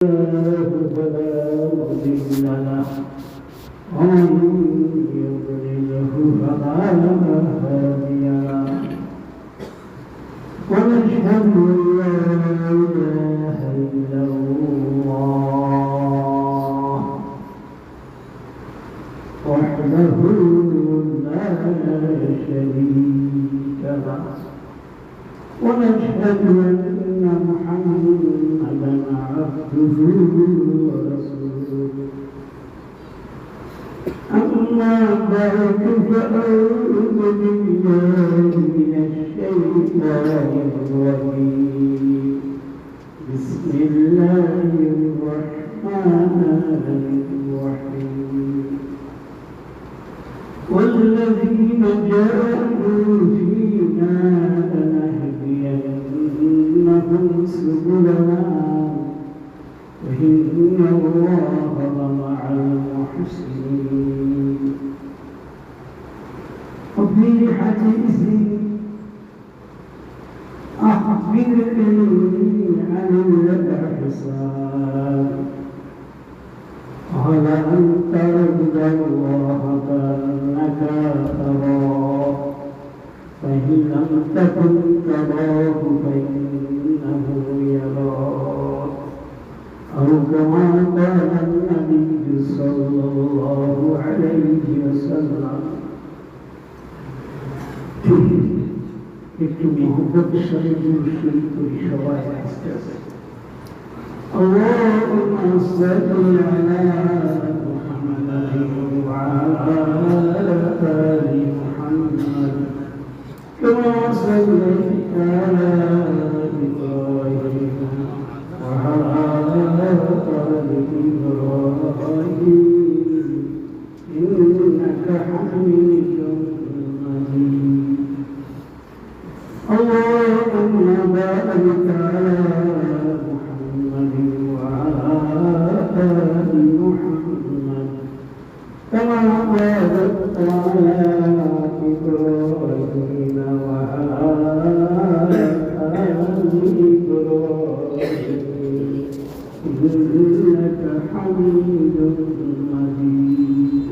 فلا مضل له ومن يضلله فلا هادي له ونشهد أن لا إله إلا الله وحده لا شريك له ونشهد أن محمدا عبده ورسوله أما بعد فأعوذ بالله من الشيطان الرجيم بسم الله الرحمن الرحيم والذين جاهدوا فينا لنهدينهم سبلنا وإن الله لمع المحسنين وفي حديث أخبرني عن الإحسان قال أن تعبد الله كأنك تراه فإن لم تكن تراه فإنه يراك أو كما قال النبي صلى الله عليه وسلم একটু মহব্বত শরীফের সহিত সবাই আস্তে আস্তে اللهم صل على محمد وعلى آل محمد كما صليت على إبراهيم وعلى آل إبراهيم إنك حميد مجيد اللهم بارك على محمد وعلى آل محمد كما باركت على إبراهيم وعلى آل إبراهيم إنك حميد مجيد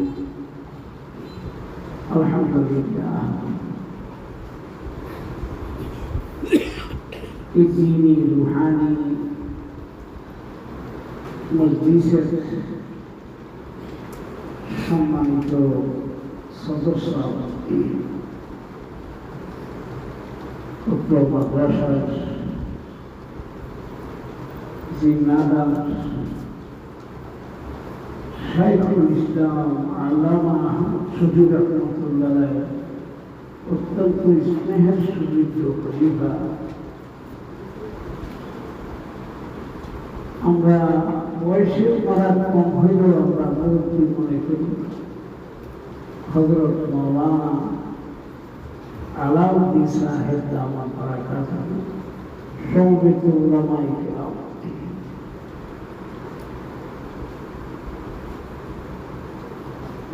الحمد لله ديني روحاني মজলিসের সম্মানিত সদস্য উক্ত মাদ্রাসার জিম্মাদার শাইখুল ইসলাম আল্লামা সুজুর রহমতুল্লাহ অত্যন্ত স্নেহের সুযোগ্য খলিফা আমরা বয়সে পড়ার কম হইলেও আমরা মুরব্বী মনে করি হযরত মাওলানা আলাউদ্দিন সাহেব দামাত বারাকাতুহু সমবেত উলামায়ে কেরাম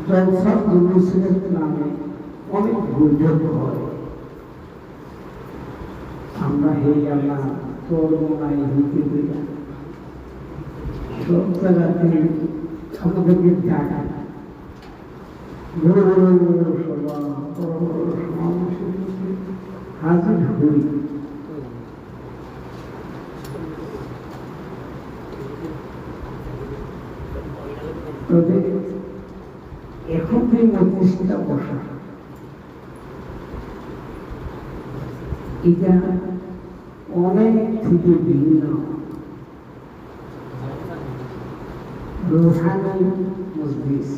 জলসা দুরুসের নামে অনেক গুজব হয় আমরা হে আল্লাহ তোর মনাই হইতে দিলা সব জায়গাতে আমাদেরকে ডাকা বড় বড় সভা বড় বড় সমাবেশে হাজির হই তবে এখন থেকে মধ্যস্থিতা বসা এটা অনেক থেকে ভিন্ন রুহানি মজলিস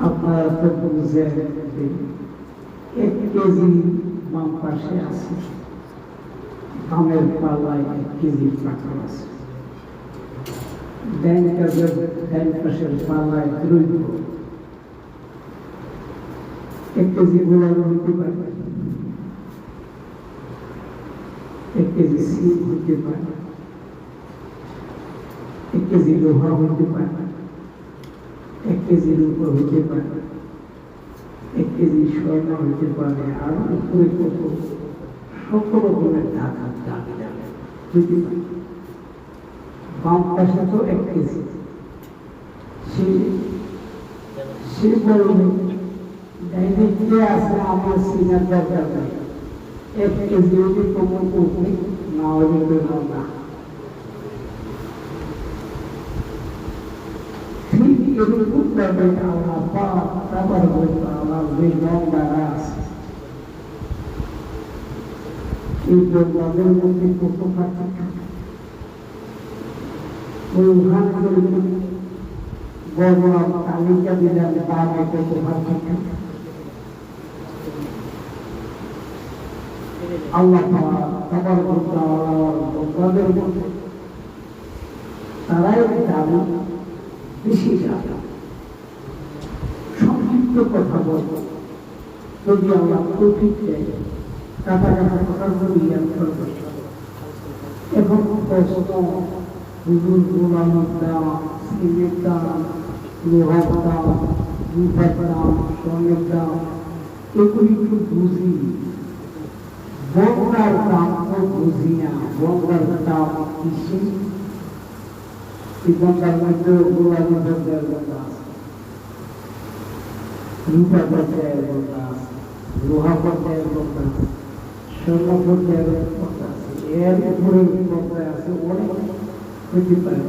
আপনারা তো বুঝে এক কেজি বাম পাশে আছে বামের পাল্লায় 1 কেজি পাথর আছে ডান পাশের পাল্লায় 2 1 কেজি গোলাপ হইতে পারে 1 কেজি সিম হইতে পারে 1 কেজি লোহা হইতে পারে 1 কেজি রূপা হইতে পারে 1 কেজি স্বর্ণ হইতে পারে আর উপরে কত সকল রকমের টাকা দাবি হইতে পারে। বাম পাশে তো 1 কেজি। সে বলবে ডাইনে কে আছে আমার সিনার দরকার নাই, 1 কেজি হলে তোমার করবে, না হলে তো না। ঠিক এরকম ভাবে আল্লাহ পাক তাবারক ওয়া তাআলা যে বান্দারা আছে, এই বান্দাদের মধ্যে কত পার্থক্য। ওখানে বড় তালিকা দিলেন বামে কত পার্থক্য। আল্লাহ পাক তাবারক ওয়া তাআলার বান্দাদের মধ্যে তারাই দাবি বেশি জানা। সংক্ষিপ্ত কথা বলবো, যদি আল্লাহ তৌফিক দেয়, কাটা কথার মধ্যে জ্ঞান করবে। এখন প্রশ্ন, হুজুর গোলামের দাম, সিমের দাম, লোহার দাম, রূপার দাম, স্বর্ণের দাম, এগুলি একটু বুঝি। গঙ্গার দাম তো বুঝি না, গঙ্গার দাম কিসে? গঙ্গার মধ্যে গোলামের পর্যায়ের গঙ্গা আছে, রূপা পর্যায়ের গঙ্গা আছে, লোহা পর্যায়ের গঙ্গা আছে, স্বর্ণ পর্যায়ের গঙ্গা আছে, এর উপরের পর্যায়ে আছে অনেক হইতে পারে।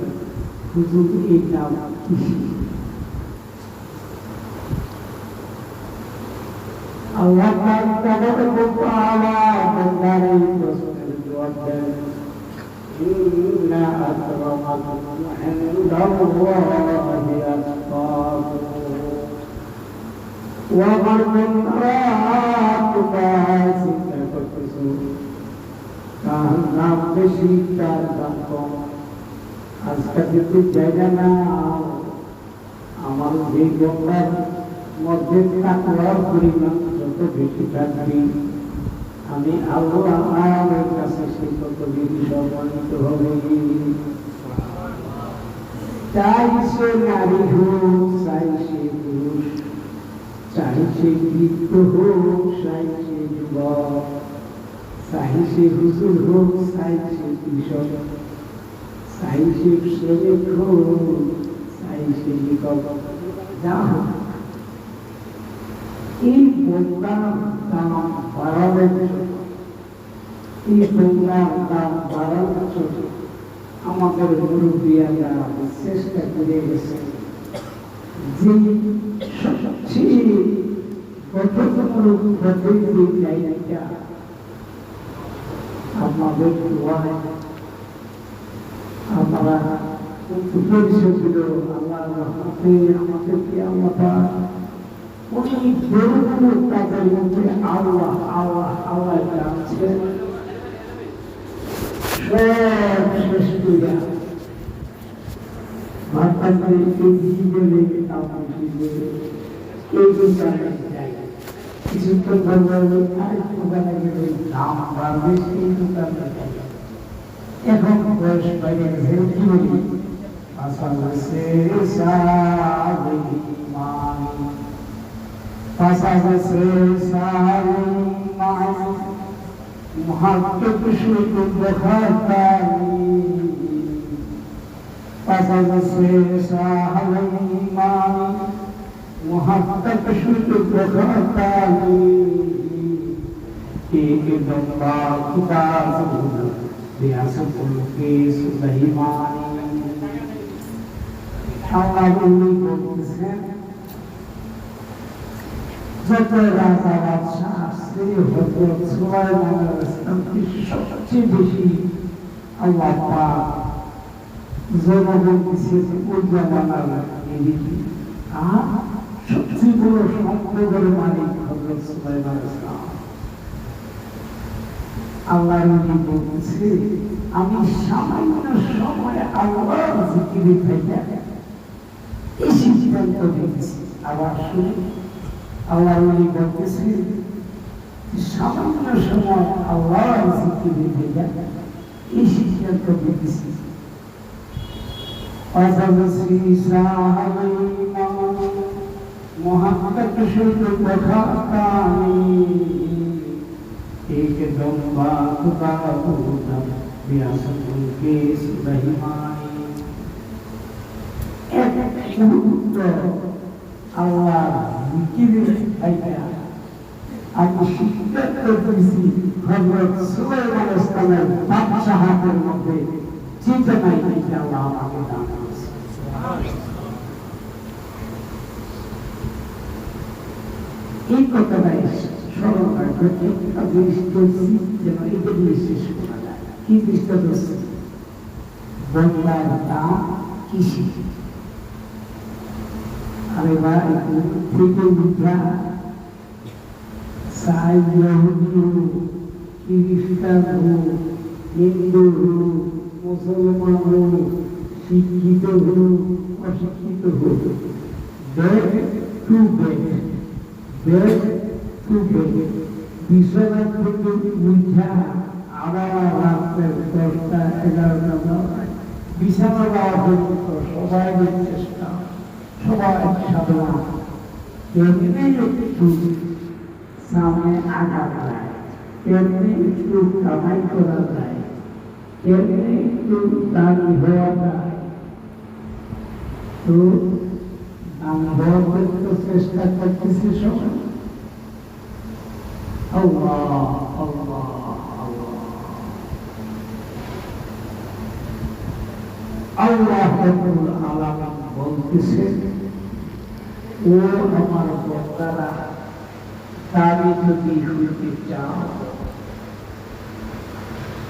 হুজুর এই নাম কিসে? আল্লাহ পাক তাবারক ওয়া তাআলা বান্দার এই প্রশ্নের জবাব দেন, ইন্না আকরামাকুম ইনদাল্লাহি আতকাকুম ওয়া মান রাআতুকা চিন্তা করতেছো কার নাম বেশি কার দাম কম। আজকে যদি জায়গা না আমার যে গঙ্গার মধ্যে তাকওয়ার পরিমাণ যত বেশি থাকবে, আমি আল্লাহ আমার কাছে সে তত বেশি সম্মানিত হবে। চাই সে নারী হোক, চাই সে পুরুষ, চাই সে বৃদ্ধ হোক, চাই সে যুবক, চাই সে হুজুর হোক, চাই সে কৃষক, চাই সে শ্রমিক হোক, চাই সে লেখক, যা হোক, এই বন্যার দাম বাড়ানোর জন্য, এই বন্যার দাম বাড়ানোর জন্য আমাদের মুরব্বিয়ারা চেষ্টা করে গেছে যে সবচেয়ে গঠনমূলক পদ্ধতির জায়গাটা আমাদের দোয়ায় আমরা উপরিষদ আল্লাহ রহমতে আমাদেরকে আল্লাহ অনেক বড় বড় কাজের মধ্যে আল্লাহ আল্লাহ আল্লাহ জানছে সব শেষ করে ভারতের এই জীবনে আমাদের জীবনে এই দোকানে যাই কিছুক্ষণ ধরবে আরেক দোকানে গেলে দাম বাড়বে, সেই দোকানে যাই। এখন বয়স বাইরে গেছে কি বলি, পাশাপাশি محقق شد بخطایی پسند سے ساحل ایمان محقق شد بخطایی ایک دنبا خدا زبون بیاسف کے سلیمانی اللہ انہی بولتے سے যত রাজা বাদশাহ আসছে হযরত সুলাইমান আলাইহিস সালামকে সবচেয়ে বেশি আল্লাহ পাক জনগণ দিয়েছে ওই জামানার এদিকে। আর সবচেয়ে বড় সম্পদের মালিক হযরত সুলাইমান আলাইহিস সালাম। আল্লাহ নবী বলছে, আমি সামান্য সময় আল্লাহর জিকিরে থাকি এই সিদ্ধান্ত নিয়েছি। আবার শুনি আল্লাহ নবী বলতেছে, সামান্য সময় আল্লাহর জিকিরে থাকি এই সিদ্ধান্ত নিয়েছি। محقق شد بخطایی ایک دم بات بودم বিয়াসন মুলকে সুলাইমানি এক মুহূর্ত আল্লাহ জিকিরের আইয়া আমি শিক্ষা করতেছি হযরত সুলাইমান ইসলামের বাদশাহতের মধ্যে চিন্তা নাই যে আল্লাহ আমাকে দান করেছে। এই কথাটাই স্মরণ রাখবে একটা জিনিস করছি যেন এটা জিনিস শেষ করা যায়। কি জিনিসটা করছে? বন্যার দাম কিসে? আরে ভাই থেকে উঠা খ্রিস্টান হোক, হিন্দু হোক, মুসলমান হোক, শিক্ষিত হোক, অশিক্ষিত হোক, ব্যাক টু বিশ্বনাথ থেকে উঠা আবার রাত্রের 10টা 11টা বিছানা দেওয়া পর্যন্ত সবাই চেষ্টা, সবাই সাধনা, এমনি একটু সামনে আগা যায়, এমনি একটু কামাই করা যায়, এমনি একটু দামি হওয়া যায়। তো দামি হওয়ার জন্য চেষ্টা করতেছি সবাই। আল্লাহ আল্লাহ আল্লাহ রাব্বুল আলামিন বলতেছেন, ও আমার বান্দারা, তারে যদি হইতে চাও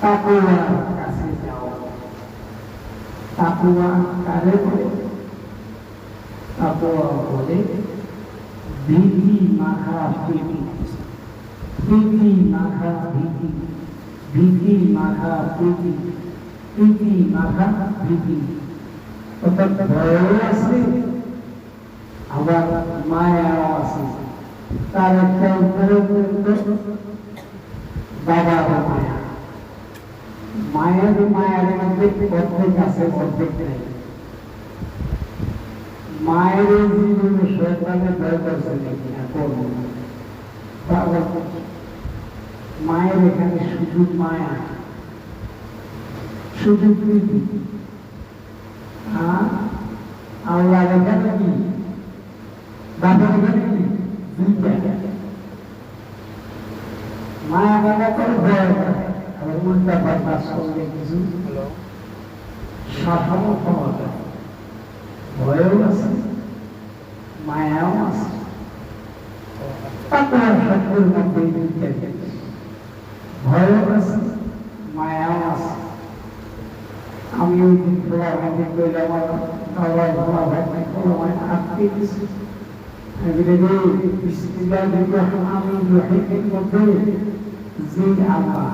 তাকওয়ার কাছে যাও। তাকওয়া কারে বলে? তাকওয়া বলে ভীতি মাখা প্রীতি, প্রীতি মাখা ভীতি, ভীতি মাখা প্রীতি, প্রীতি মাখা ভীতি। অর্থাৎ ভয়ও আছে আবার মায়াও আছে। তার একটা বাবার মায়া, মায়ের মধ্যে অর্ধেক আছে, অর্ধেক নেই। মায়ের জীবনে শয়তানের ভয় করছে নাকি না? করবো না। মায়ের এখানে শুধু মায়া, শুধু প্রীতি। আল্লাহ এখানে কি? বাবার এখানে কি? দুইটা। মায়া বাবা করে ভয় করে, আবার উল্টা বাবা সঙ্গে কিছু শাসনও পাওয়া যায়। ভয়ও আছে, মায়াও আছে। তাকওয়ার শব্দের মধ্যে দুইটা জিনিস, ভয়ও আছে, মায়াও আছে। আমি ওই দিন খোলা ভাবে কইলাম, আমার বাবা খোলা ভাবে খোলা ভাই আটকে দিচ্ছি। বিসমিল্লাহির রহমানির রহিমের মধ্যে জি আল্লাহ,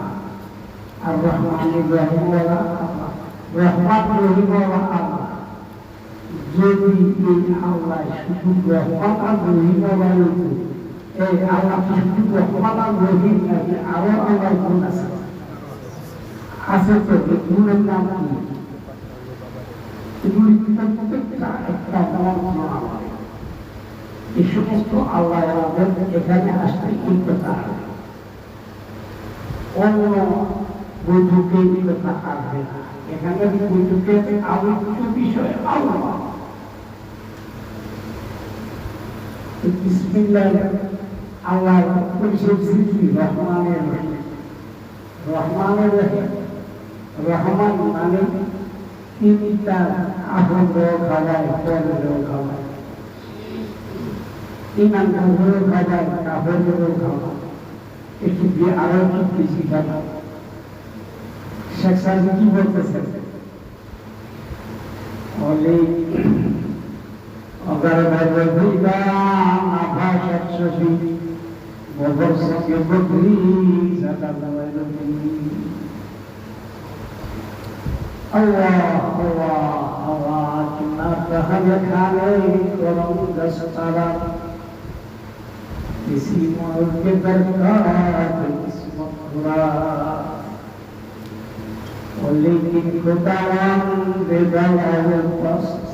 আর রহমানির রহিম ওয়ালা আল্লাহ, রহমান রহিম ওয়ালা আল্লাহ। যদি এই আল্লাহ শুধু রহমান আর রহিম ওয়ালা, এই আল্লাহ শুধু রহমান আর রহিম নাকি আরো আল্লাহ গুণ আছে? আছে তো। গুণের নাম কি? এগুলি প্রত্যেকটা একটা নাম। এই সমস্ত আল্লাহ আমাদের এখানে আসতে এই কথা, অন্য বৈঠকে এই কথা আসবে না। এখানে বৈঠকে আলোচিত বিষয় আল্লাহ। বিসমিল্লাহ আল্লাহর পরিচয় কি? রহমানের রহিম। রহমানের রহিম, রহমান মানে তিনি তার আহ্বান খাওয়ায়, পরেরও খাওয়ায়, ইমান ধরেও খাওয়ায়, কাপড়েরও খাওয়ায়। একটু দিয়ে আরো একটু বেশি খাওয়ায়। শেখ সাহেব কি বলতেছেন? বলে অগার ভাইবা আভা শাকসবজি গোবর সঙ্গে বকরি সাদা দাওয়াই আল্লাহ আল্লাহ আল্লাহ কিনা তাহলে খানে করম দস্তারা किसी मोर के दरकार किस्मत खुदा और लेकिन खुदावन बेदाल पस्त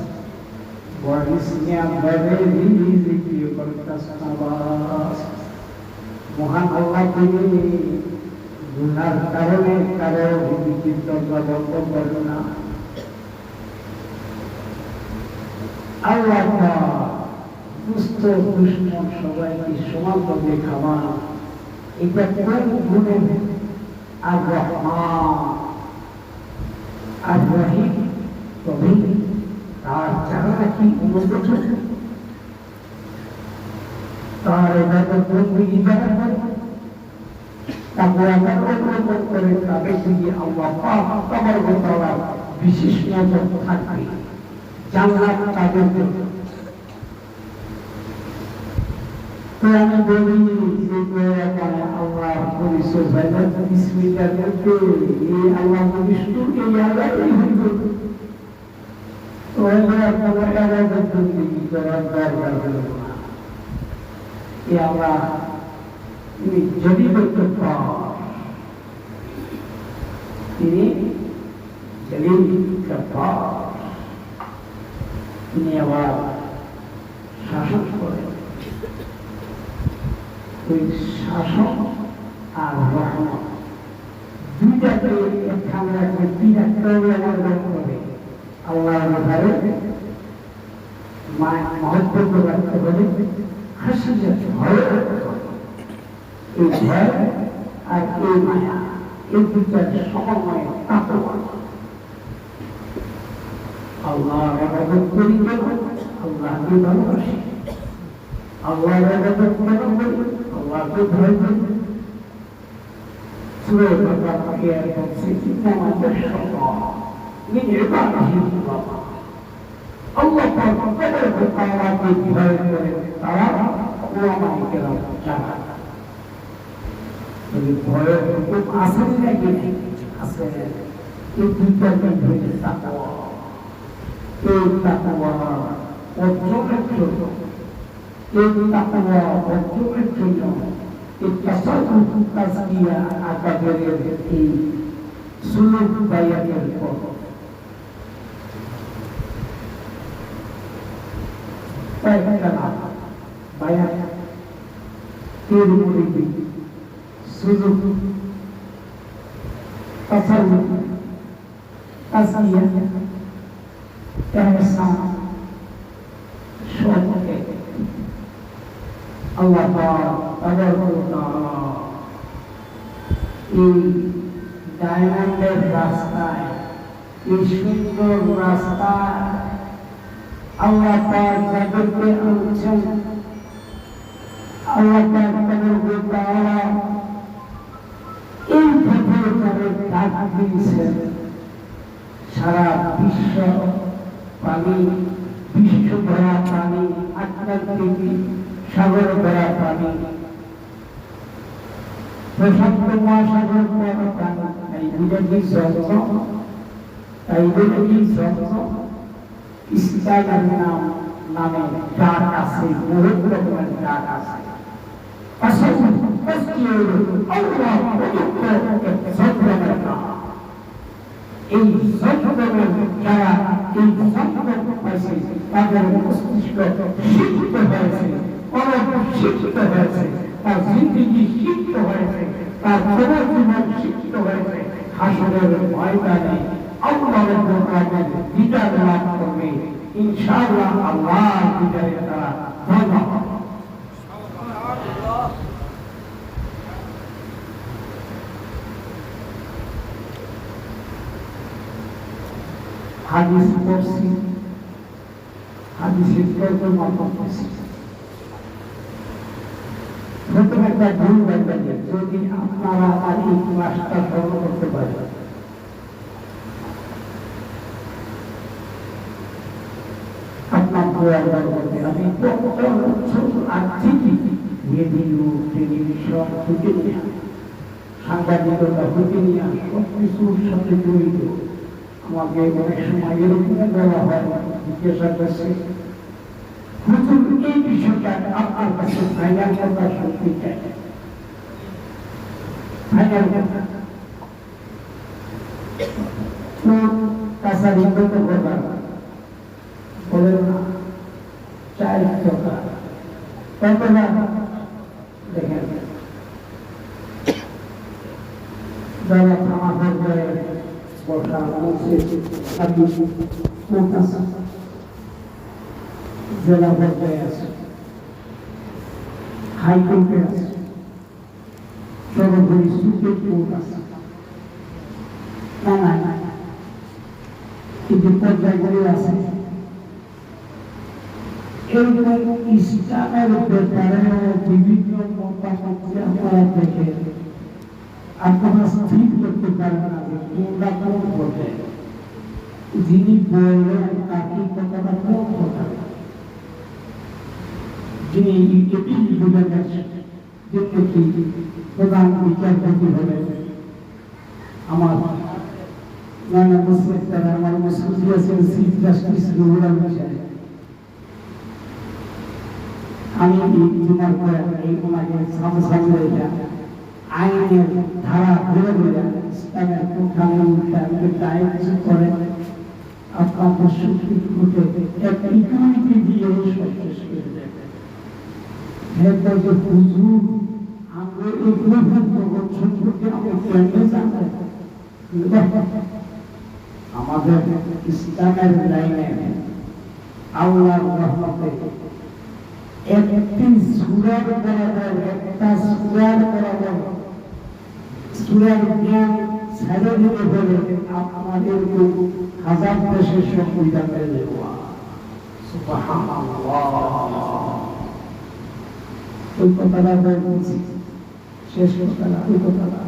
वारिसnya बड़े भी जिक्र करता सनावास। মহান আল্লাহ তিনি গুনার কারণে কারো বিচির দরজা বন্ধ করল না। আল্লাহ দুস্থ দুশ্মন সবাইকে সমানভাবে খাওয়া, এটা কোন গুণের? আর রহমান আর রহিম, তবে তার চারা কি অনুগত, তার ইবাদত বন্দেগী যারা করে, তারপরে অবলম্বন করে তাদের দিকে আল্লাহ পাক তাবারক ওয়া তাআলা বিশেষ নজর থাকবে, জান্নাত তাদের জন্য। তো আমি বলি যে আল্লাহ পরিচয় ভাইরা বিসমিল্লাহ বলতে এই আল্লাহ বিষ্ণু এই আল্লাহ যদি করতে তিনি তিনি আবার শাসন করেন। ওই শাসন আর রহমত দুইটাকে একখানে রাখবে, তিন একটা করে আল্লাহ ব্যাপারে মহত্ব রাখতে হবে, হাসি যাচ্ছে ভয় রাখতে হবে। এই ভয় আর এই মায়া, এই দুইটার সমন্বয়ে তাৎপর্য। আল্লাহ ইবাদত করি কেন? আল্লাহকে ভালোবাসি। আল্লাহ ইবাদত কেন করি? আল্লাহকে ভয় করি। সূরা বাকারাকে বলছে ইন্নামাল শাইতান মিন ইবাদিল্লাহ। আল্লাহ তাবারক ওয়া তাআলাকে ভয় করে তারা ওলামায়ে কেরাম যারা এই ভয়ের খুব আসল লাগে আছে। এই দুইটাকে ধরে তাকওয়া, এই তাকওয়া অর্জনের জন্য, এই তাকওয়া অর্জনের জন্য এই তাসাউফ তাজকিয়া আকাবেরের এই সুলুক বায়াতের পর বায়াত এর মুরিদি সুলুক তাসাউফ তাজকিয়া ইহসান সবকে আল্লাহ তাবারক ওয়া তাআলা এই ডায়মন্ডের রাস্তায়, এই সুন্দর রাস্তায় আল্লাহ পাক যাদেরকে আনছেন, আল্লাহ পাক তাবারক ওয়া তাআলা এই পথে তাদের ডাক দিয়েছেন। সারা বিশ্ব পানি, বিশ্ব ভরা পানি, আটলান্টিক সাগর ভরা পানি, প্রশান্ত মহাসাগর ভরা পানি, তাই বিরোধী জমজম, তাই বিরোধী জমজম ইসলামের নামে ডাক আছে, বহুত রকমের ডাক আছে। আসলে আল্লাহ পবিত্র জমজমের নাম। এই জমজমের যারা এই জমজম পাইছে তাদের মস্তিষ্ক শিক্ষিত হয়েছে, কলম শিক্ষিত হয়েছে, তার জিন্দেগি শিক্ষিত হয়েছে, তার জীবন শিক্ষিত হয়েছে। হাসরের ময়দানে আল্লাহর দরবারে বিজয় লাভ করবে ইনশাআল্লাহ। আল্লাহ বিজয়ের দ্বারা ধন্য হবে। হাদিস পড়ছি, হাদিসের তর্কের মাধ্যমে পড়ছি। প্রথম একটা ভুল দেখবেন, যদি আপনারা আমার এই ক্লাসটা স্মরণ করতে পারেন, আপনার দোয়া করতে আমি রেডিও, টেলিভিশন থেকে নিয়ে, সাংবাদিকতা হতে নিয়ে সব কিছুর সাথে জড়িত। আমাকে অনেক সময় এরকম বলা হয়, জিজ্ঞাসা করছে হুজুর এই বিষয়টা আপনার কাছে ফাইনাল কথা শুনতে চাই, ফাইনাল কথা। তো কাছারি কত কথা বলেন না, 4 টাকা কত না দেখেন। যারা আমাদের বসা আছে আপনি কোনটা জেলা পর্যায়ে আছে, হাইকোর্টে আছে, সর্বোপরি সুপ্রিম কোর্ট আছে, না এই যে পর্যায়গুলি আছে এরকম ইসলামের ব্যাপারে বিভিন্ন মতামত আপনারা দেখে আপনারা স্থির করতে পারবেন না যে কোনটা কোন পর্যায়ে, যিনি বললেন তাকে কথাটা কোন কথা, যিনি প্রধান বিচারপতি হলেন আমার নানা মুসলিম তারা আমার মুসলিম আছেন চিফ জাস্টিস রুহুল আমিন সাহেব। আমি তোমার এই ওনাকে সামনে আইনের ধারা ঘুরে ঘুরে ইসলামের টাইম করে আপনার সুপ্রিম কোর্টে এক ইকুইটি দিয়ে শেষ করে দেয়। হুজুর আমরা এগুলো সম্পর্কে আমরা কেমনে জানবো? আমাদের ইসলামের লাইনে আল্লাহর রহমতে একটি সূরার বরাবর একটা সূরার বরাবর সূরার জ্ঞান ছেড়ে দিতে হলে আমাদের হাজার দেশের সংবিধানের দেওয়া। সুবহানাল্লাহ। ওই কথাটা বলছি, শেষ কথাটা ওই কথাটা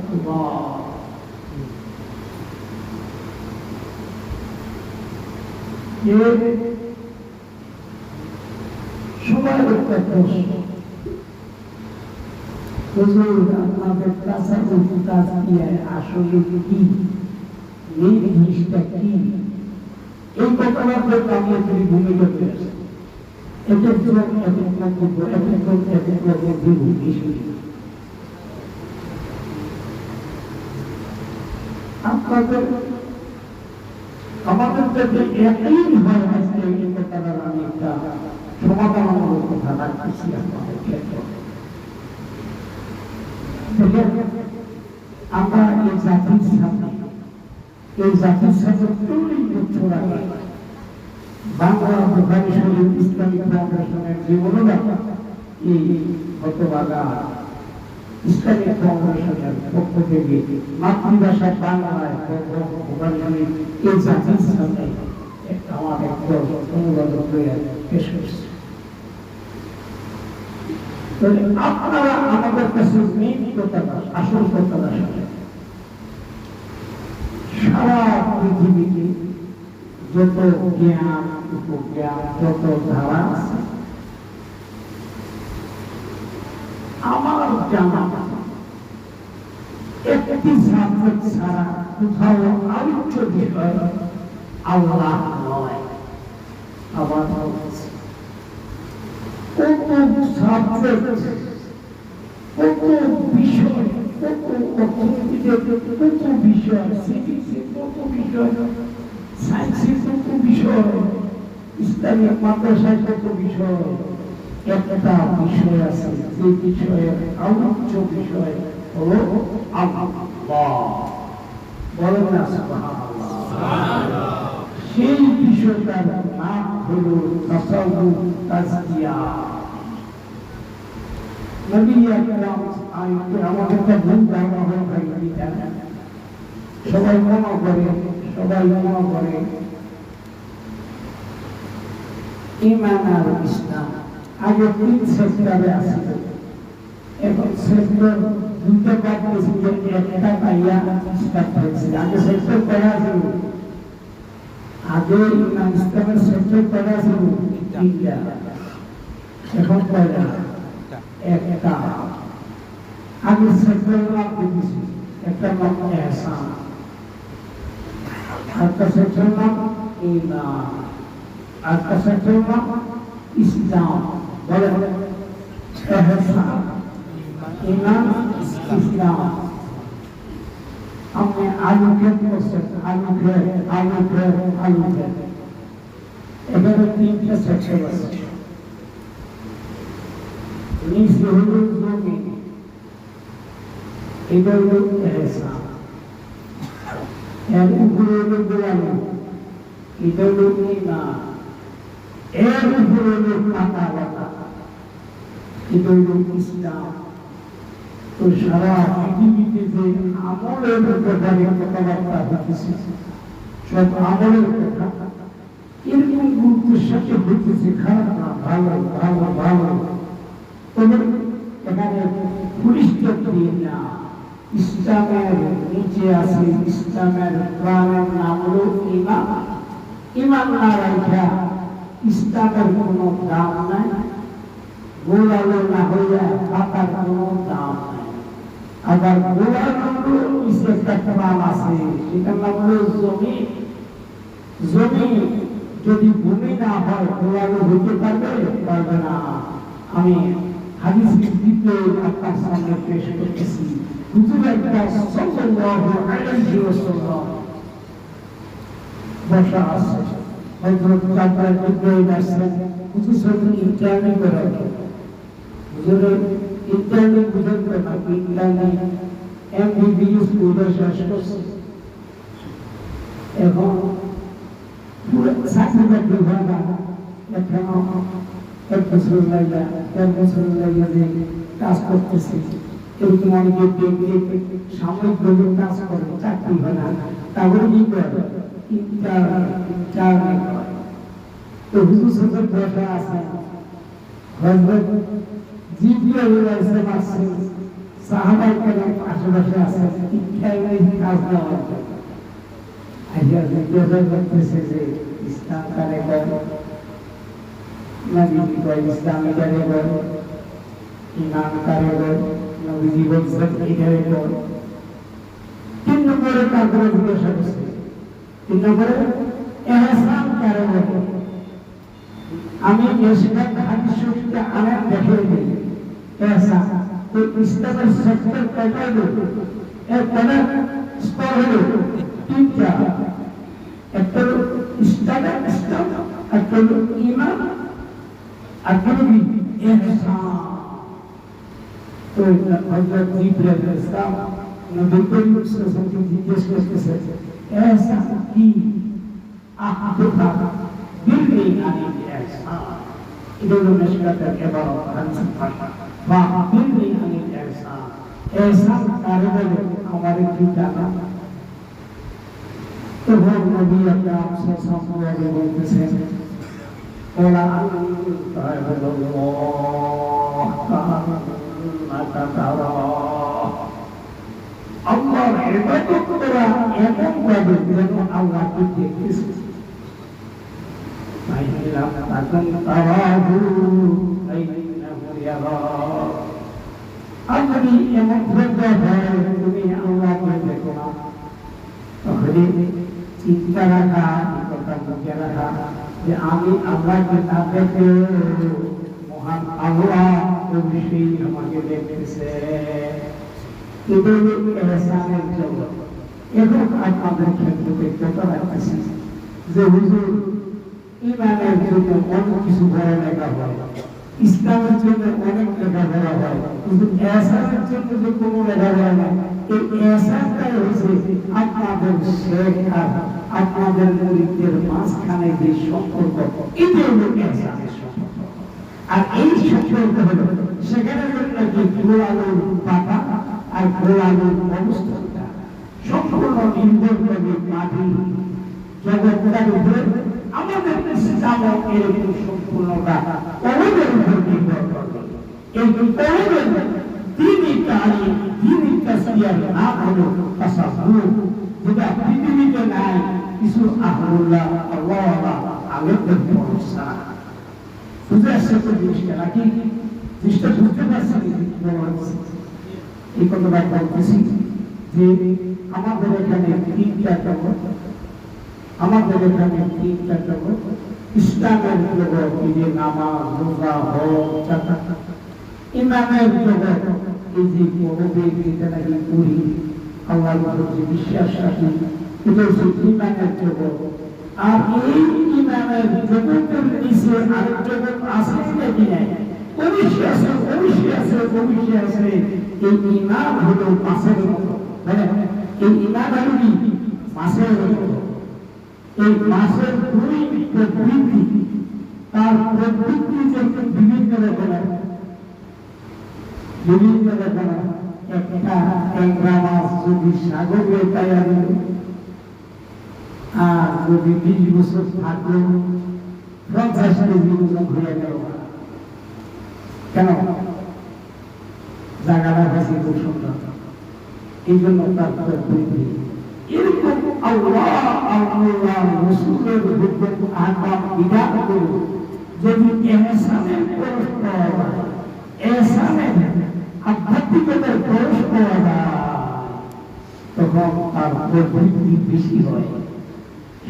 সবার একটা প্রশ্ন, আপনাদের কাজ কি আসলে কি, এই জিনিসটা কি, এই কথাটা আমি একটু ভূমিকা করেছি। আপনাদের আমাদের যদি একই হয় আজকে এই কথাটা আমি একটা সমাধানমূলক কথা রাখতেছি আপনাদের ক্ষেত্রে। আমরা এই জাতির সাথে তৈরি করতে রাখি বাংলা বুখারী শরীফ ইসলামিক ফাউন্ডেশনের যে অনুদাতা এই হতভাগা ইসলামিক ফাউন্ডেশনের পক্ষ থেকে মাতৃভাষা বাংলায় বুখারী শরীফ এই জাতির সাথে আমার একটা অনুবাদ পেশ করছে। আপনারা আমাদের কাছে মেইন কথাটা আসল কথাটা সারা পৃথিবীতে যত জ্ঞান উপজ্ঞান যত ধারা আছে আমার জানা একটি সাবজেক্ট ছাড়া কোথাও আলোচ্য বিষয় আল্লাহ নয়। আবার কত সাবজেক্ট, কত বিষয়, কত অর্থনীতিতে কত বিষয়, সিভিক্সে কত বিষয়, সায়েন্সে কত বিষয়, ইসলামিক মাদ্রাসায় কত বিষয়, একটা বিষয় আছে যে বিষয়ের আলোচ্য বিষয় হলো আল্লাহ। বলেন না সুবহানাল্লাহ। সেই বিষয়টার নাম হলো তাসাউফ তাজকিয়া। নবী আকরাম আমাদের একটা ভুল ধারণা হয়ে থাকে, সবাই মনে করে ঈমান আর ইসলাম আগে 3 সেক্টরে আছে, এখন সেক্টর দুটো বাদ দিয়েছে, একটা পাইয়া স্টার্ট হয়েছে। আগে সেক্টর করা ছিল, আগে ইমান ইসলামের সেক্টর করা ছিল 3টা, এখন কয়টা? একটা। আগে সেক্টর নাম দিয়েছি, একটা নাম ইহসান, একটা সেক্টর নাম ঈমান, একটা সেক্টর নাম ইসলাম। বলে ইহসান, ঈমান, ইসলাম। हमने आलू के प्रोसेस आलू के এখানে 3টা সেকশন আছে। নিচে হলো জমি, এটা হলো ইহসান, এর উপরে হলো গোলামি, এটা হলো ঈমান, এর উপরে হলো মানবতা, এটা হলো ইসলাম। তো সারা পৃথিবীতে যে আমলের ব্যাপারে কথাবার্তা হতেছে, সব আমলের কথা এরকম গুরুত্বের সাথে হইতেছে, খারাপ না, ভালো ভালো ভালো। তবে এখানে পুলিশটা দিয়ে না, ইসলামের নিচে আছে, ইসলামের প্রাণের নাম হলো ঈমান। ঈমান না রাখা ইসলামের কোনো দাম নাই, গোলালো না হইয়া পাতার কোনো দাম নাই। আবার গোলালো একটা প্রাণ আছে, সেটার নাম হলো জমি। জমি যদি ভূমি না হয় গোলালো হইতে পারবে না। আমি হাদিসের দিকে আপনার সামনে পেশ করতেছি। হুজুর একবার সাল্লাল্লাহু আলাইহি ওয়াসাল্লাম বসা আছে, হযরত জাবর ইব্রাহিম আসেন, হুজুর সাথে ইন্টারভিউ করার জন্য। হুজুরের ইন্টারভিউ বুঝেন না, ইন্টারভিউ এমবিবিএস পড়ে শেষ করছে, এখন পুরো সার্টিফিকেট হয় না, এখন এক বছর লাগে, এক বছর লাগে যে কাজ করতেছে। এরকম অনেকে সাময়িকভাবে কাজ করে, চাকরি হয় না, তারপরে কি করে ইন্টারভিউ হয়। তো হুজুর সাথে বসা আছে, হযরত জিবরাইল আলাইহিস সালাম আসেন, সাহাবায়ে কেরাম আশেপাশে আছেন, ইন্টারভিউ কাজ দেওয়ার জন্য। আজকে জিজ্ঞাসা করতেছে যে ইসলাম কারে করে, নবীজি কয় ইসলামী কারে করে, ঈমান কারে করে, নবীজি বলছেন এটারে করে। 3 নম্বরে কারো জিজ্ঞাসা করছে, 3 নম্বরে ইহসান কারে করে। আমি বেশিরভাগ হাদিস শরীফে আয়াত দেখিয়ে দিই ইহসান। তো ইসলামের সেক্টর কয়টা হলো? এর কয়টা স্তর হলো? 3টা। একটা হলো ইসলামের ইসলাম, একটা হলো ঈমান, আর একটা হলো ইহসান। তো হযরত জিবরাইল আলাইহিস সালাম নবী করিম সাল্লাল্লাহু আলাইহি ওয়াসাল্লাম জিজ্ঞেস করতেছে, ইহসান কি? আহা বিররি আনিল ইহসান। এটা হলো মিশকাতের ইবারত, হাদিসের ভাষা। বা বিররি আনিল ইহসান, ইহসান কারে বলে আমার একটু জানা। তো নবী আকরাম সাল্লাল্লাহু আলাইহি ওয়াসাল্লাম বলতেছেন, ওলা আল্লাহর ইবাদত করা এমন ভাবে যেন আল্লাহকে দেখতেছে। ফাইনাল তাকুন তারাহু ফাইন্নাহু ইয়ারাক। আপনি এমন ভাবে তুমি আল্লাহকে দেখো না, তাহলে চিন্তা রাখা, কথা বুঝে রাখা যে আমি আল্লাহকে না দেখে মহান আল্লাহ অবশ্যই আমাকে দেখতেছে। এটা হলো ইহসানের জন্য। এখন আপনাদের ক্ষেত্রে দেখতে পাচ্ছি যে হুজুর ঈমানের জন্য অনেক কিছু বড় লেখা হয়, ইসলামের জন্য অনেক লেখাপড়া হয়, কিন্তু ইহসানের জন্য যে কোনো লেখাপড়া হয় না। এই ইহসানটাই হচ্ছে আপনাদের শেখ আর আপনাদের মুরিদদের মাঝখানে যে সম্পর্ক, এটা হলো ইহসানের সম্পর্ক। আর এই সম্পর্ক হলো সেখানে নাকি গোলালোর পাতা আর গোলালোর অবস্থানটা সম্পূর্ণ নির্ভর করে মাটি জগৎটার উপরে। আমাদের দেশে যাবো এরকম সম্পূর্ণটা কলমের উপর নির্ভর করবে। এই কলমের দিনই তালিম, দিনই তাসবিয়ার নাম হলো তাসাব্বুহ, যেটা পৃথিবীতে নাই। কিছু আহলুল্লাহ আল্লাহ আলেমদের ভরসা। বুঝে আসছে তো জিনিসটা নাকি? জিনিসটা বুঝতে পারছি এই কথাটা বলতেছি যে আমাদের এখানে 3টা জগৎ, আমাদের এখানে 3টা জগৎ। ইসলামের জগৎ, এই যে নামাজ, রোজা, হজ, যাকাত। ঈমানের জগৎ, এই যে পরবে যেটা নাকি করি, আল্লাহর উপর যে বিশ্বাস রাখি, এটা হচ্ছে ঈমানের জগৎ। আর এই ঈমানের জগতের নিচে আরেক জগৎ আছে নাকি নাই? অবশ্যই আছে, অবশ্যই আছে, অবশ্যই আছে। এই ঈমান হলো মাছের মতো, এই ঈমান হলো কি? মাসের এই মাসের দুই প্রবৃত্তি তার প্রবৃত্তি যে বিভিন্ন রকমের একটা ট্যাংরা মাছ যদি সাগরে পাইয়া দিল আর যদি 20 বছর থাকলো 50 কেজি ওজন হয়ে গেল কেন জায়গাটা কাছে খুব সুন্দর এই জন্য তার প্রবৃত্তি এরকম আল্লাহ আল্লাহ রসুলের হুকুম আহকাম বিধান করে যদি এহসানের প্রবেশ পাওয়া যায় এহসানের আধ্যাত্মিকতার প্রবেশ পাওয়া যায় তখন তার প্রবৃত্তি বেশি হয়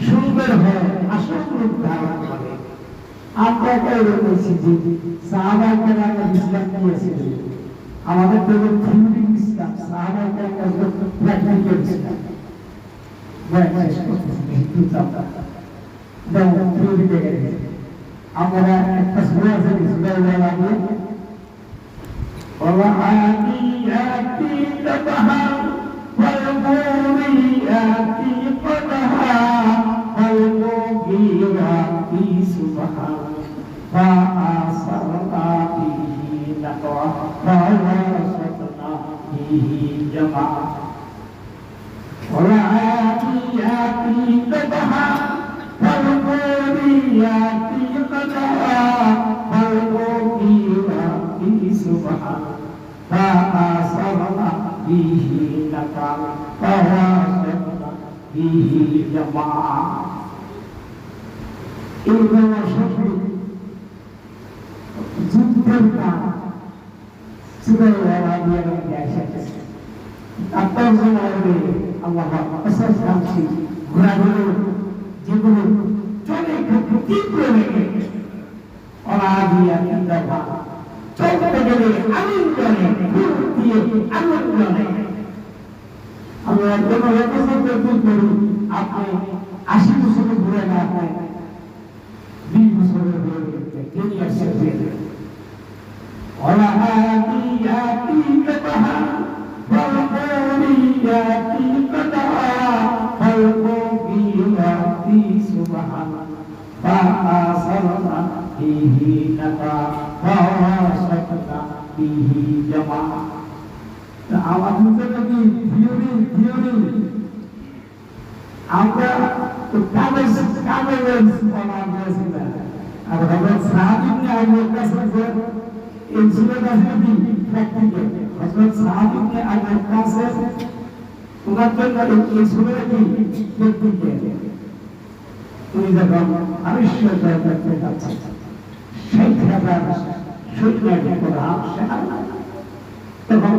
সুন্দর হয় আসল রূপ ধারণ করে আমরা বলছি যে সাহাবায়ে কেরাম ইসলাম দিয়েছিলেন আমাদের তো থিওরি ইসলাম সাহাবায়ে কেরাম প্র্যাকটিক্যাল ইসলাম আমরা একটা সূরা আছে বিসমিল্লাহির রহমানির ওয়ালাআদিয়াতি দবহা ওয়াল মুরিয়াতি কদহা ওয়াল মুগীরাতি সুবহা ফাআসরনা বিহি নাকওয়া ফাওয়াসাতনা বিহি জামা ওয়ালাআদিয়াতি দবহা ওয়াল মুরিয়াতি কদহা ওয়াল মুগীরাতি সুবহা ফাআসরনা বিহি নাকওয়া ফাওয়াসাতনা বিহি জামা এই বাংলা শব্দ যুদ্ধের কাজ সূরা আল-আরাবিয়ার মধ্যে এসেছে আপনার জন্য আল্লাহ আসর শামসি ঘোড়াগুলো যেগুলো চলে খুব তীব্র বেগে আল-আরাবিয়া ইন্দাবা চলতে গেলে আগুন জ্বলে খুব দিয়ে আগুন জ্বলে আমরা কোনো রেকর্ড করি আপনি 80 বছর ঘুরে না হয় 20 বছরের হয়ে গেছে 10 ইয়ার্স এর ওয়ালাআদিয়াতি দবহা ওয়াল মুরিয়াতি কদহা ওয়াল মুগীরাতি সুবহা ফাআসরনা বিহি নাকওয়া ফাওয়াসাতনা বিহি জামা আমাদের কি থিওরি আমরা কাগজ বানাতে আর হযরত সাহাব ইবনে আবু ওয়াক্কাস এই সুরাটা কি প্র্যাকটিক্যাল হযরত সাহাব ইবনে আবু ওয়াক্কাস ওনার জন্য এই সুরাটা কি প্র্যাকটিক্যাল তুমি যখন আবিষ্কার করতে যাচ্ছেন সেই খেলাটা সৈন্যকে করা তখন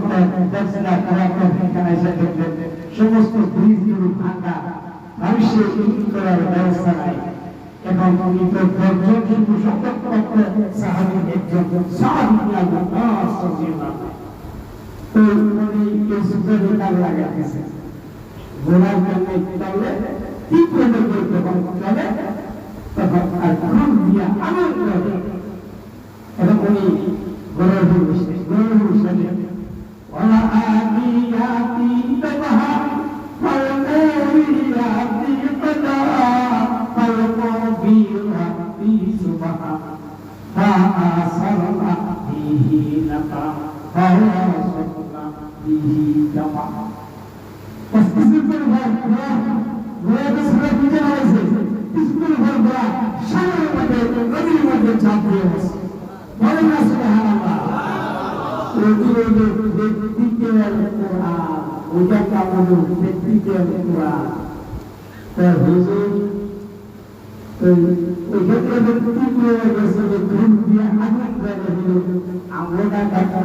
দর্শনা করার এখানে এসে দেখলেন সমস্ত ব্রিজগুলো ভাঙা মানুষের করার ব্যবস্থা নাই এবং উনি তো দর্জন কিন্তু সতর্কপ্রাপ্ত সাহাবীর একজন সাহাবী তো উনি এই সুযোগে কাজ লাগাতেছে ঘোড়ার জন্য চলে তীব্র বেগে যখন চলে তখন আর খুন দিয়া আগুন করে এবং উনি ঘোড়ার বসে ওয়ালাআদিয়াতি দবহা ওয়াল মুরিয়াতি কদহা ওয়াল মুগীরাতি সুবহা ফাআসরনা বিহি নাকওয়া ফাওয়াসাতনা বিহি জামা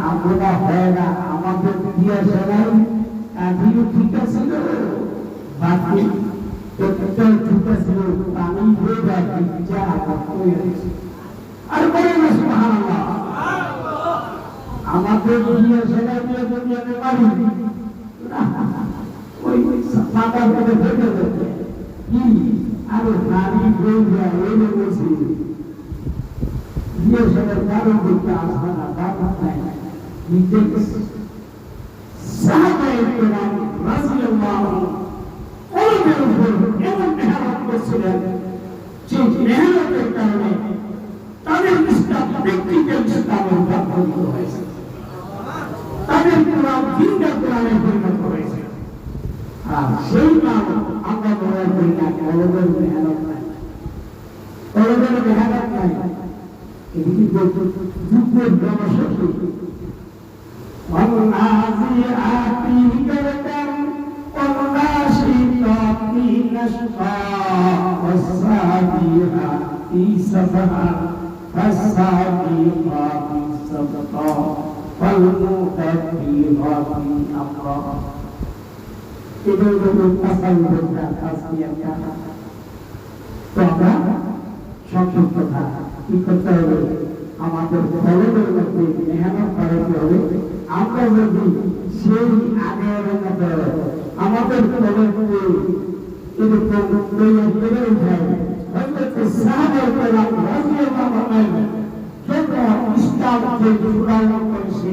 আমরা হয় না আমাদের দিয়া সবাই আদিও ঠিক আছে বাকি প্রত্যেকটা ঠিক আছে পানি হয়ে যায় যা হয়ে গেছে আর বলে না সুবহানাল্লাহ আমাদের দিয়া সবাই মিলে যদি আমি মারি ওই সাদা করে ফেলে দেবে কি আর পানি হয়ে যায় ওই বলছি দিয়ে সবাই কারণ করতে আসবে না বাবা নাই নিজেকে সাহাবায়ে কেরাম রাদিয়াল্লাহু আনহুম যে মেহনতের কারণে তাদের ইসলাম প্র্যাকটিক্যাল ইসলামে রূপান্তরিত হয়েছে, তাদের কোরআন দিনটা কোরআনে পরিণত হয়েছে। আর সেই নাম আমরা মনে করি না কলমের মেহনত নাই, কলমের মেহনত নাই, এদিকে যুদ্ধের জনশক্তি والنازعات غرقا والناشطات نشطا والسابحات سبحا فالسابقات سبقا فالمدبرات أمرا إذا تصورنا تصفية তোমরা সংক্ষিপ্ত কি করতে হবে, আমাদের কলমের মধ্যে মেহনত করাতে হবে। আমরা যদি সেই আগের মতো আমাদের কলমকে এরকম বেড়ে উঠাই, ইসলামকে চূড়ান্ত করেছে,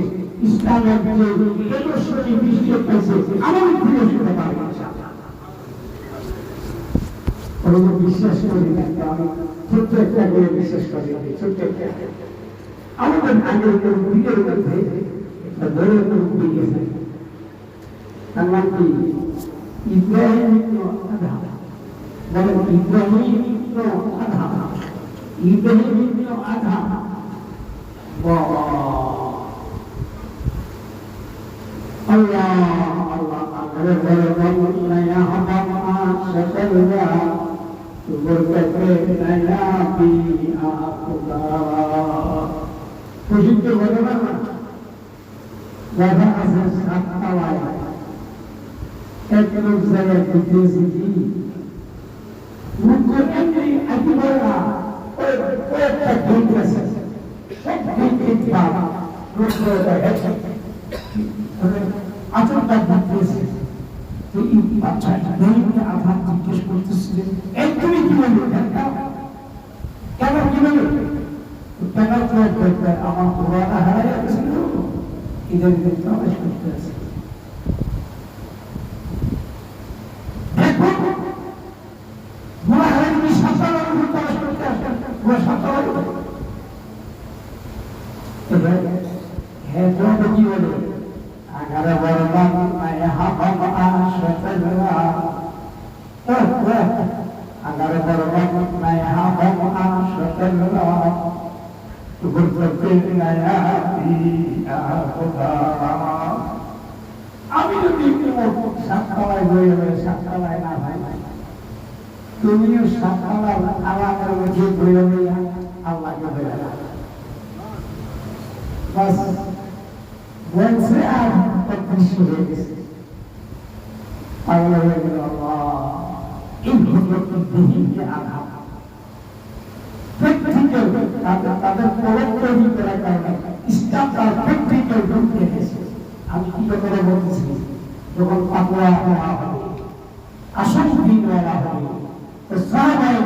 ইসলামের যে তেজস্বী বৃষ্টি পেয়েছে আমাদের ফিরে শুনতে পারবে বিশ্বাস করি না। আমি ছোট্ট একটা করে বিশ্বাস করি, ছোট্ট একটা আমাদের আগের দিকের মধ্যে একটা বড় মুক্তি গেছে, তার নাম কি ইব্রাহিম আধা, বলেন ইব্রাহিম আধা, ইব্রাহিম আধা। আল্লাহ আল্লাহ আল্লাহ বলে নয়া হবা সকলরা বলতে নয়া বি আপকা প্রসিদ্ধ ঘটনা দেখা আছে সাতটায় এক লোক জায়গায় দিতেছি মুখ এমনি একেবারে কয়েকটা গেট আছে, সব গেট বাবা আচরণটা দিতেছে। এই বাচ্চা গরিবকে আঘাত জিজ্ঞেস করতেছিলেন একদমই কি বলবে কেন কি বলবে আমার পুরানা হারাই গেছিল, ঈদের দিন প্রবেশ করতে আছে। কি বলে अगर वरदान यहाँ हम आशा अगर वरदान यहाँ हम आशा तो गुरु नया दिया खुदा আমি যদি সাততলায় বয়ে বয়ে সাততলায় না ভাই, তুমিও সাততলা আলাদার মধ্যে বয়ে বইয়া আল্লাহকে বলে না বাস বলছে আর অদৃশ্য হয়ে গেছে। আল্লাহ এই ঘটনাকে আঘাত তাদের পরোক্ষ করার কারণে ইসলাম তার প্র্যাকটিক্যাল রূপ দেখেছে। আমি কি করে বলতেছি, যখন পাতলা হওয়া হবে, আসক্তি নেওয়া হবে, তো সাহাবায়ে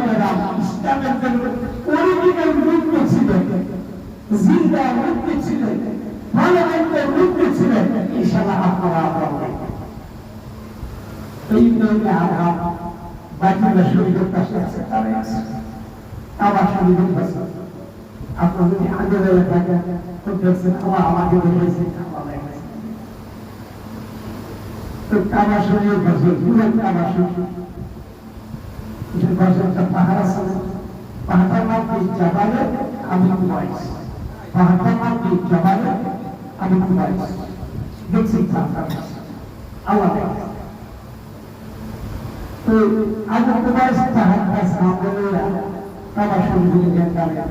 ইসলামের জন্য অরিজিনাল রূপ দেখছিলেন, জিন্দা রূপ দেখছিলেন, ভালোবাসার রূপ দেখছিলেন। ইনশাআল্লাহ আপনারা পাবেন। এই নিয়ে আঘাত বাকিরা শরীরের কাছে আছে, তারা আছে আবার শরীরের কাছে। আপনার যদি আগে বেলা থাকে তো দেখছেন আবার আমাকে দেখেছে তো কাবা শরীরের কাছে পুরো কাবা শরীর এটার পাশে একটা পাহাড় আছে, পাহাড়টার নাম কি জাবালে আবু কুবাইস, পাহাড়টার নাম কি জাবালে আবু কুবাইস। দেখছি আল্লাহ তো আবু কুবাইস পাহাড়টা সামনে কাবা শরীরের কাছে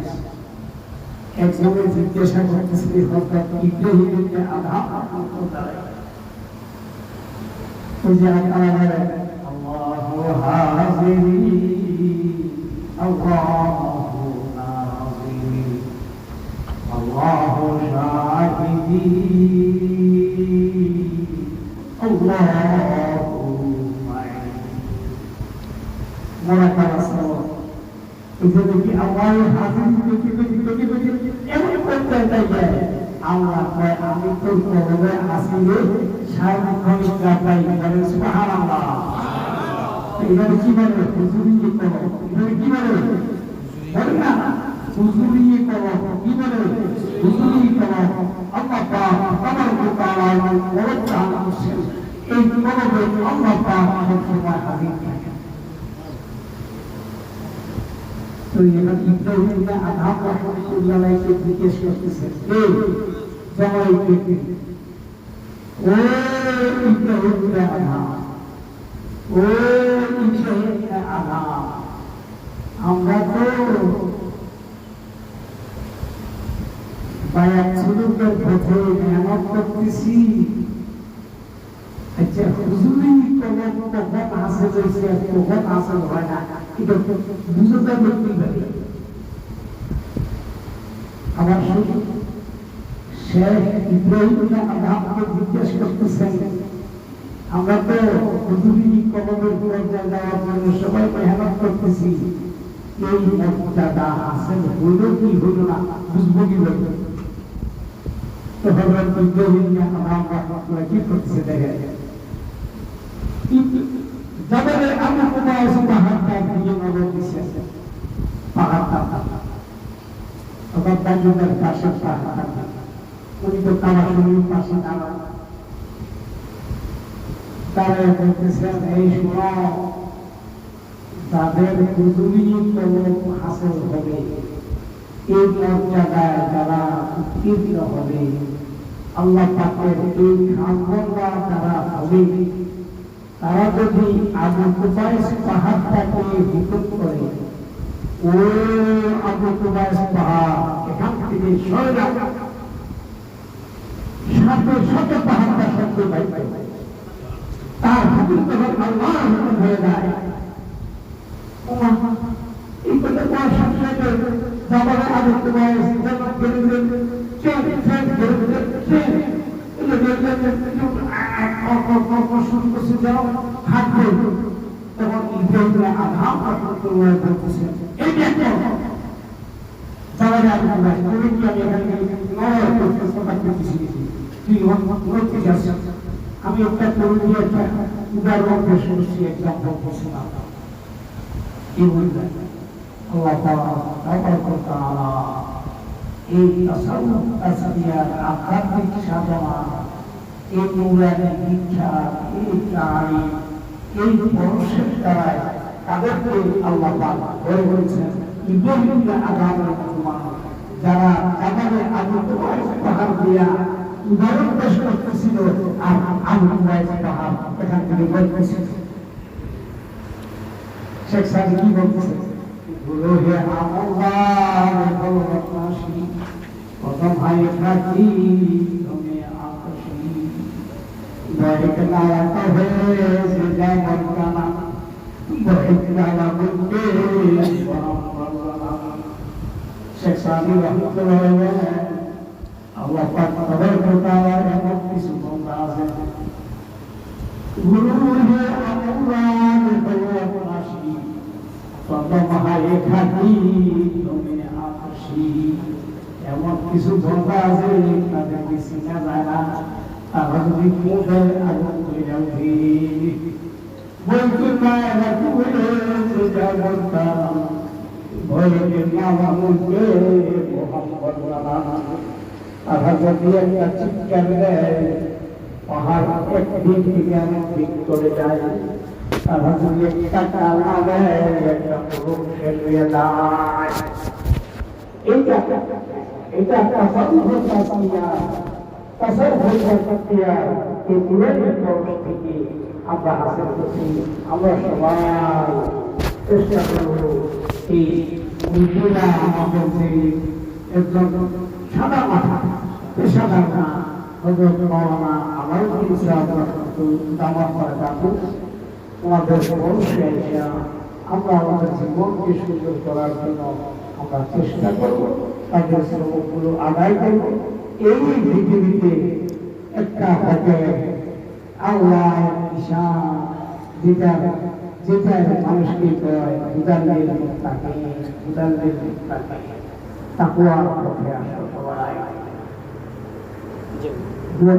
একজনের জিজ্ঞাসা করতেছে হযরত ইব্রাহিমকে আঘাত কোথায়? ওই যে আল্লাহ বলে আল্লাহু হাজিরি আল্লাহু নাজিরি আল্লাহু শাহিদি আল্লাহু মা'ই মুরাকাবা সালাত এজন্য কি আল্লাহু হাজিরি কি এমন করতে চাই আল্লাহ কয় আমি তো কবরে আসিলে সার্বক্ষণিক রাখাই বলেন সুবহানাল্লাহ। এবারে কি বলে হুজুরি করো, এবারে কি বলে বলে না হুজুরি করো, কি বলে হুজুরি করো। আল্লাহ পাক তাবারক ওয়া তাআলা ওয়াজ্জাহ মুসলিম এই কলবে আল্লাহ পাক সবসময় হাজির থাকে। তো এবার ইব্রাহিম আদম রাহমাতুল্লাহকে জিজ্ঞেস করতেছে কে জমাই কে ও ইব্রাহিম আদম, ও ইব্রাহিম আদম, আমরা তো বায়াত সুলুকের পথে মেহনত করতেছি। আচ্ছা হুজুরি কলম কখন হাসিল হয়েছে কখন হাসিল হয় না এটা বুঝতে পারি। আবার শেখ ইব্রাহিম আদমকে জিজ্ঞেস করতেছেন আমরা তো হুজুরি কলমের পর্যায়ে যাওয়ার জন্য সবাই মেহনত করতেছি, এই মর্যাদা হাসিল হইল কি হইল না বুঝবো কি বলবো। তো হযরত ইব্রাহিম আদম রাহমাতুল্লাহ কি করতেছে দেখেন, জবাবে আমরা কোথায় পাহাড়টা দিয়ে নজর দিচ্ছে, পাহাড়টা তখন তার পাশে পাহাড়টা উনি তো কামাশুনির পাশে দাঁড়ান, তারা বলতেছেন এই শোনো যাদের হুজুরি কলম হাসিল হবে এই মর্যাদায় যারা উত্তীর্ণ হবে আল্লাহ পাকের এই খানগণরা যারা হবে তারা যদি আবু কুবাইস পাহাড়টাকে হুকুম করে ও আবু কুবাইস পাহাড় এখান থেকে সরে সাথে সাথে পাহাড়টা শব্দ পাই তার হুকুম তখন আল্লাহ হুকুম হয়ে যায়। এই কথা তার সাথে সাথে যাবারে আবু কুবাইস শুরু করছে যাও হাঁটবে, তখন ইব্রাহিম আদম রাহমাতুল্লাহ বলতেছেন এই দেখো যাবারে আবু কুবাইস তুমি কি আমি এখানে নয় করতেছ করতেছি তুই মরতে যাচ্ছ, আমি একটা তরুণ দিয়ে একটা উদাহরণ পেশ করছি এক্সাম্পল বলছিলাম কি বলবেন আল্লাহ তাবারক ওয়া তাআলা এই তাসাউফ তাসবিয়ার আধ্যাত্মিক সাধনা এই নূরানি দীক্ষা এই তালিম এই পরশের দ্বারায় তাদেরকে আল্লাহ পাক ধরে বলেছেন ইব্রাহিম আদম রাহমাতুল্লাহ যারা যাবারে আবু কুবাইস পাহাড় দিয়া উদাহরণ পেশ করতেছিল আর আবু কুবাইস পাহাড় এখান থেকে বলতেছে শেখ সাদি কি বলতেছে গুরুহে আমার ভালোবাসি কত ভাই খাতি তুমি আকশি বহিক নায়ক হয়ে সে মনকানা বহিক নায়ক বলতে শেখ সাদি রহমাতুল্লাহ আল্লাহ পাক তাবারক ওয়া তাআলা এমন কিছু বান্দা আছে গুরুহে আমার ভালোবাসি কত ভাই খাতি তুমি আকশি এমন কিছু বান্দা আছে তাদেরকে চিনা যায় না, তারা যদি মুখে আগুন ধরে ওঠে বলতে পারে না তুমি যা বলতাম ভয়কে নামা মুখে মোহাম্মদ নানা তারা যদি একটা চিৎকার দেয় পাহাড় একদিক থেকে অনেক দিক করে যায়, তারা যদি একটা কালা দেয় একটা পুরুষ ফেলিয়ে যায়। এটা একটা এই দূরের পরশ থেকে আমরা হাসিল করছি। আমরা সবাই চেষ্টা করব এই উর্দুরা আমাদের যে একজন সাদা মাথা পেশাদার না হযরত মাওলানা আমারউদ্দিন সাহেব দাওয়াত করে থাকুন আমাদের পরশে এসে আমরা আমাদের জীবনকে সুন্দর করার জন্য আমরা চেষ্টা করব, তাদের শ্রমগুলো আদায় করব। এই পৃথিবীতে একটা হবে আল্লাহ ঈশান যেটা মানুষকে কয় উদারদের মুত্তাকি তাকওয়ার পথে আসো সবাই। দুয়া